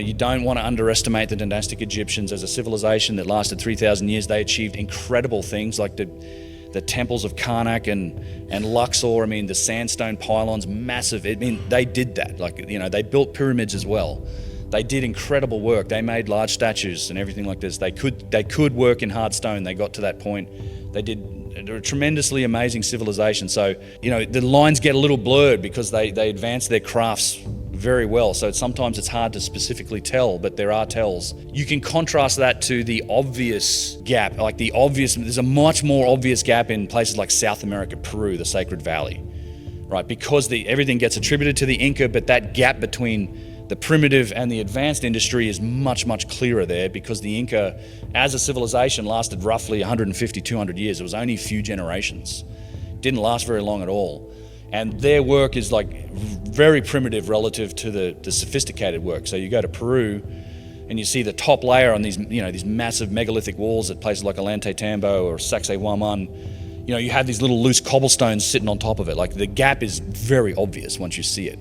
You don't want to underestimate the dynastic Egyptians as a civilization that lasted 3,000 years. They achieved incredible things like the temples of Karnak and Luxor. I mean, the sandstone pylons, massive. I mean, they did that. They built pyramids as well. They did incredible work. They made large statues and everything like this. They could work in hard stone. They got to that point. They're a tremendously amazing civilization. So, the lines get a little blurred because they advance their crafts very well. So sometimes it's hard to specifically tell, but there are tells. You can contrast that to the obvious gap, there's a much more obvious gap in places like South America, Peru, the Sacred Valley, right? Because everything gets attributed to the Inca, but that gap between the primitive and the advanced industry is much, much clearer there because the Inca, as a civilization, lasted roughly 150, 200 years. It was only a few generations. It didn't last very long at all. And their work is very primitive relative to the sophisticated work. So you go to Peru and you see the top layer on these massive megalithic walls at places like Ollantaytambo or Sacsayhuaman. You have these little loose cobblestones sitting on top of it. The gap is very obvious once you see it.